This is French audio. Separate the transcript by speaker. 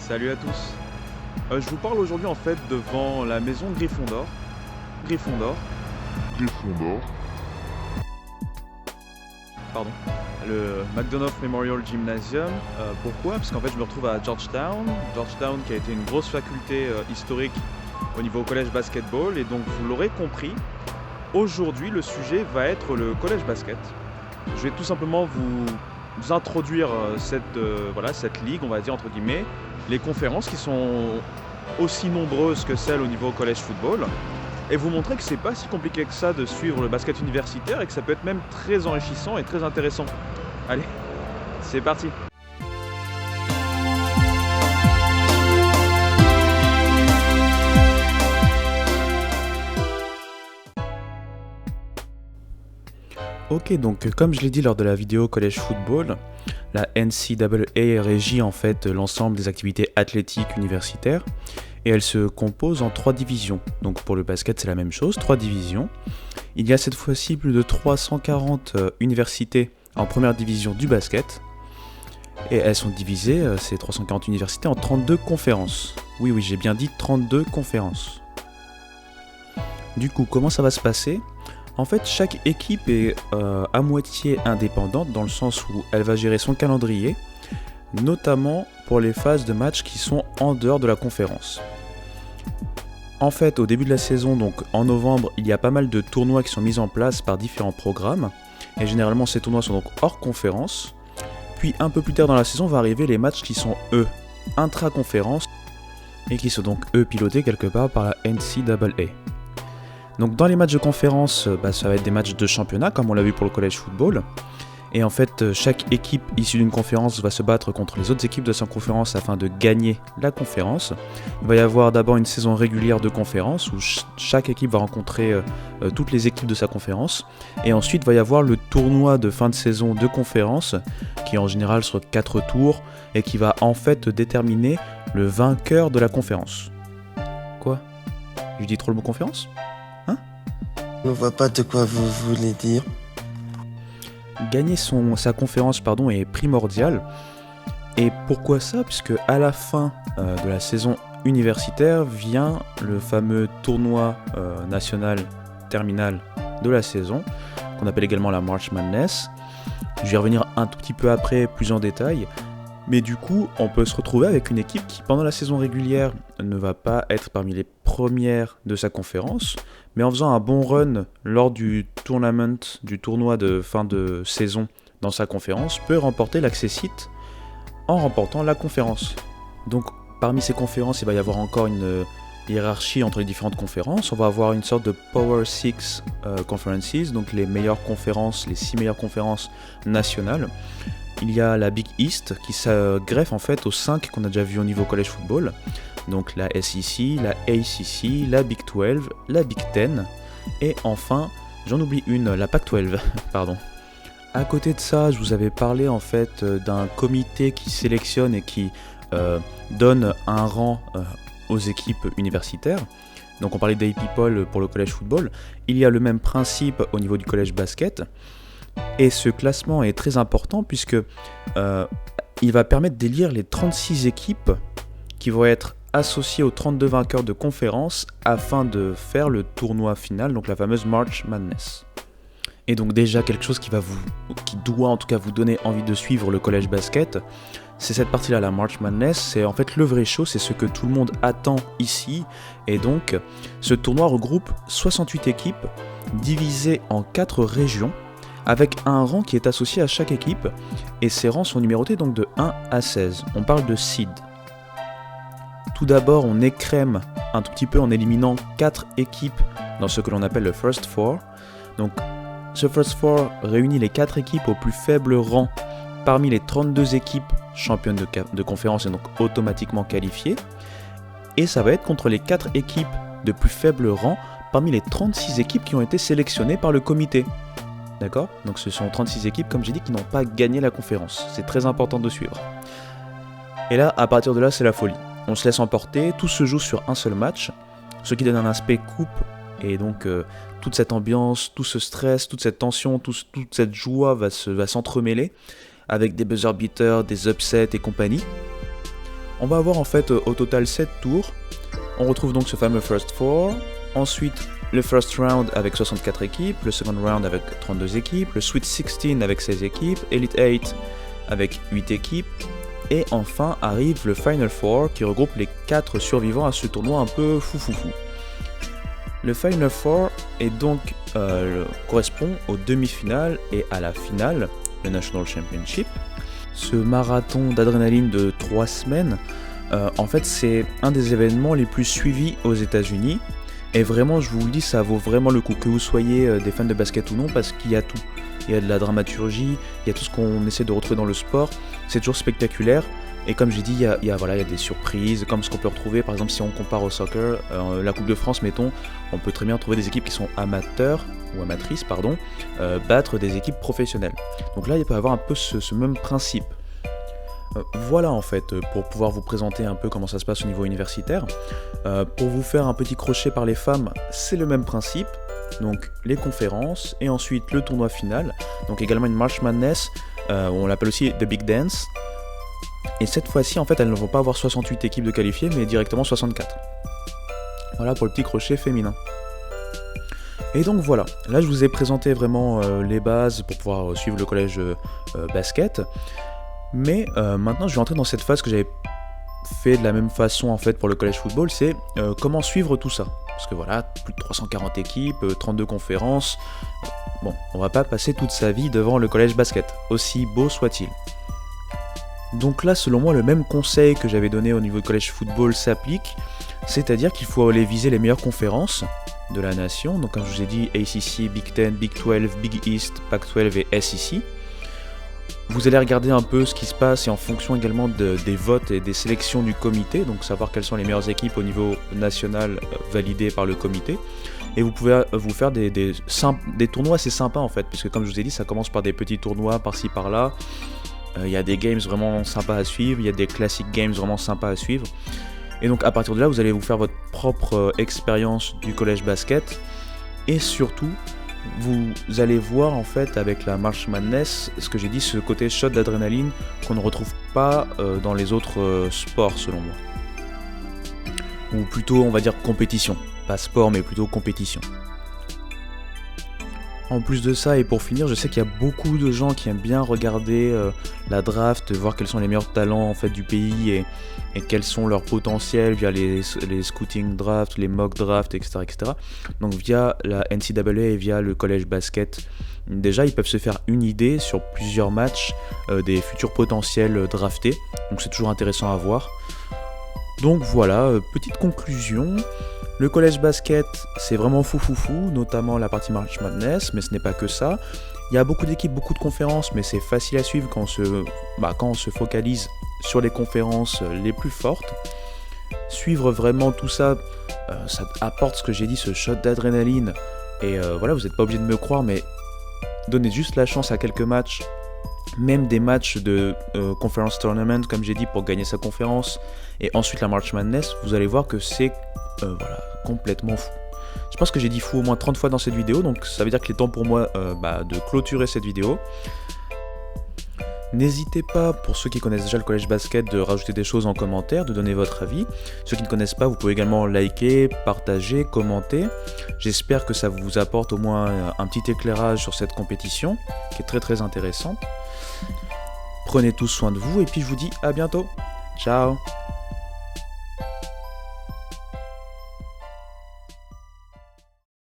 Speaker 1: Salut à tous. Je vous parle aujourd'hui en fait devant la maison Gryffondor. Gryffondor,
Speaker 2: Gryffondor,
Speaker 1: pardon. Le McDonough Memorial Gymnasium. Pourquoi? Parce qu'en fait je me retrouve à Georgetown. Georgetown qui a été une grosse faculté historique au niveau collège basketball. Et donc vous l'aurez compris, aujourd'hui le sujet va être le collège basket. Je vais tout simplement vous introduire cette ligue, on va dire entre guillemets, les conférences qui sont aussi nombreuses que celles au niveau collège football, et vous montrer que c'est pas si compliqué que ça de suivre le basket universitaire et que ça peut être même très enrichissant et très intéressant. Allez, c'est parti! Ok, donc comme je l'ai dit lors de la vidéo collège football, la NCAA régit en fait l'ensemble des activités athlétiques universitaires et elle se compose en 3 divisions. Donc pour le basket c'est la même chose, 3 divisions. Il y a cette fois-ci plus de 340 universités en première division du basket et elles sont divisées, ces 340 universités, en 32 conférences. Oui, j'ai bien dit 32 conférences. Du coup, comment ça va se passer ? En fait, chaque équipe est à moitié indépendante dans le sens où elle va gérer son calendrier, notamment pour les phases de match qui sont en dehors de la conférence. En fait, au début de la saison, donc en novembre, il y a pas mal de tournois qui sont mis en place par différents programmes, et généralement ces tournois sont donc hors conférence. Puis un peu plus tard dans la saison, va arriver les matchs qui sont eux intra-conférence et qui sont donc eux pilotés quelque part par la NCAA. Donc dans les matchs de conférence, ça va être des matchs de championnat comme on l'a vu pour le college football. Et en fait, chaque équipe issue d'une conférence va se battre contre les autres équipes de sa conférence afin de gagner la conférence. Il va y avoir d'abord une saison régulière de conférence où chaque équipe va rencontrer toutes les équipes de sa conférence. Et ensuite, il va y avoir le tournoi de fin de saison de conférence qui en général sur 4 tours et qui va en fait déterminer le vainqueur de la conférence. Quoi ? Je dis trop le mot conférence ?
Speaker 3: Je ne vois pas de quoi vous voulez dire.
Speaker 1: Gagner sa conférence est primordial. Et pourquoi ça ? Puisque à la fin de la saison universitaire vient le fameux tournoi national terminal de la saison, qu'on appelle également la March Madness. Je vais y revenir un tout petit peu après, plus en détail. Mais du coup, on peut se retrouver avec une équipe qui, pendant la saison régulière, ne va pas être parmi les premières de sa conférence, mais en faisant un bon run lors du tournoi de fin de saison dans sa conférence, peut remporter l'accessite en remportant la conférence. Donc, parmi ces conférences, il va y avoir encore une hiérarchie entre les différentes conférences. On va avoir une sorte de Power 6 Conferences, donc les meilleures conférences, les 6 meilleures conférences nationales. Il y a la Big East qui se greffe en fait aux 5 qu'on a déjà vu au niveau college football. Donc la SEC, la ACC, la Big 12, la Big 10 et enfin, j'en oublie une, la Pac-12, pardon. À côté de ça, je vous avais parlé en fait d'un comité qui sélectionne et qui donne un rang aux équipes universitaires. Donc on parlait d'AP pour le college football. Il y a le même principe au niveau du college basket. Et ce classement est très important puisque il va permettre d'élire les 36 équipes qui vont être associées aux 32 vainqueurs de conférence afin de faire le tournoi final, donc la fameuse March Madness. Et donc déjà quelque chose qui doit en tout cas vous donner envie de suivre le college basket, c'est cette partie-là, la March Madness, c'est en fait le vrai show, c'est ce que tout le monde attend ici. Et donc ce tournoi regroupe 68 équipes divisées en 4 régions, avec un rang qui est associé à chaque équipe, et ces rangs sont numérotés donc de 1 à 16. On parle de seed. Tout d'abord, on écrème un tout petit peu en éliminant 4 équipes dans ce que l'on appelle le First Four. Donc, ce First Four réunit les 4 équipes au plus faible rang parmi les 32 équipes championnes de conférence et donc automatiquement qualifiées. Et ça va être contre les 4 équipes de plus faible rang parmi les 36 équipes qui ont été sélectionnées par le comité. D'accord ? Donc ce sont 36 équipes, comme j'ai dit, qui n'ont pas gagné la conférence. C'est très important de suivre. Et là, à partir de là, c'est la folie. On se laisse emporter, tout se joue sur un seul match, ce qui donne un aspect coupe, et donc toute cette ambiance, tout ce stress, toute cette tension, toute cette joie va s'entremêler, avec des buzzer beaters, des upsets et compagnie. On va avoir en fait au total 7 tours. On retrouve donc ce fameux First Four, ensuite le First Round avec 64 équipes, le Second Round avec 32 équipes, le Sweet 16 avec 16 équipes, Elite 8 avec 8 équipes, et enfin arrive le Final Four qui regroupe les 4 survivants à ce tournoi un peu foufoufou. Le Final Four est donc, correspond aux demi-finales et à la finale, le National Championship. Ce marathon d'adrénaline de 3 semaines, en fait c'est un des événements les plus suivis aux États-Unis. Et vraiment, je vous le dis, ça vaut vraiment le coup, que vous soyez des fans de basket ou non, parce qu'il y a tout. Il y a de la dramaturgie, il y a tout ce qu'on essaie de retrouver dans le sport. C'est toujours spectaculaire. Et comme j'ai dit, il y a des surprises, comme ce qu'on peut retrouver, par exemple, si on compare au soccer, la Coupe de France, mettons, on peut très bien trouver des équipes qui sont amateurs, ou amatrices, pardon, battre des équipes professionnelles. Donc là, il peut y avoir un peu ce même principe. Voilà en fait, pour pouvoir vous présenter un peu comment ça se passe au niveau universitaire. Pour vous faire un petit crochet par les femmes, c'est le même principe. Donc les conférences et ensuite le tournoi final. Donc également une March Madness, on l'appelle aussi The Big Dance. Et cette fois-ci, en fait, elles ne vont pas avoir 68 équipes de qualifiées, mais directement 64. Voilà pour le petit crochet féminin. Et donc voilà, là je vous ai présenté vraiment les bases pour pouvoir suivre le collège basket. Mais maintenant, je vais entrer dans cette phase que j'avais fait de la même façon en fait pour le collège football, c'est comment suivre tout ça. Parce que voilà, plus de 340 équipes, 32 conférences. Bon, on va pas passer toute sa vie devant le collège basket, aussi beau soit-il. Donc là, selon moi, le même conseil que j'avais donné au niveau du collège football s'applique, c'est-à-dire qu'il faut aller viser les meilleures conférences de la nation. Donc comme je vous ai dit, ACC, Big Ten, Big 12, Big East, Pac-12 et SEC. Vous allez regarder un peu ce qui se passe et en fonction également des votes et des sélections du comité, donc savoir quelles sont les meilleures équipes au niveau national validées par le comité. Et vous pouvez vous faire des tournois assez sympas en fait, puisque comme je vous ai dit, ça commence par des petits tournois par-ci par-là. Il y a des games vraiment sympas à suivre, il y a des classic games vraiment sympas à suivre. Et donc à partir de là, vous allez vous faire votre propre expérience du collège basket. Et surtout, vous allez voir en fait avec la March Madness, ce que j'ai dit, ce côté shot d'adrénaline qu'on ne retrouve pas dans les autres sports selon moi. Ou plutôt on va dire compétition, pas sport mais plutôt compétition. En plus de ça, et pour finir, je sais qu'il y a beaucoup de gens qui aiment bien regarder la draft, voir quels sont les meilleurs talents en fait, du pays et quels sont leurs potentiels via les scouting drafts, les mock drafts, etc., etc. Donc via la NCAA et via le collège basket, déjà ils peuvent se faire une idée sur plusieurs matchs des futurs potentiels draftés. Donc c'est toujours intéressant à voir. Donc voilà, petite conclusion. Le collège basket, c'est vraiment foufoufou, notamment la partie March Madness, mais ce n'est pas que ça. Il y a beaucoup d'équipes, beaucoup de conférences, mais c'est facile à suivre quand on se focalise sur les conférences les plus fortes. Suivre vraiment tout ça, ça apporte ce que j'ai dit, ce shot d'adrénaline. Et voilà, vous n'êtes pas obligé de me croire, mais donnez juste la chance à quelques matchs, même des matchs de Conference Tournament, comme j'ai dit, pour gagner sa conférence, et ensuite la March Madness, vous allez voir que c'est complètement fou. Je pense que j'ai dit fou au moins 30 fois dans cette vidéo, donc ça veut dire qu'il est temps pour moi de clôturer cette vidéo. N'hésitez pas, pour ceux qui connaissent déjà le collège basket, de rajouter des choses en commentaire, de donner votre avis. Ceux qui ne connaissent pas, vous pouvez également liker, partager, commenter. J'espère que ça vous apporte au moins un petit éclairage sur cette compétition, qui est très très intéressante. Prenez tous soin de vous, et puis je vous dis à bientôt. Ciao!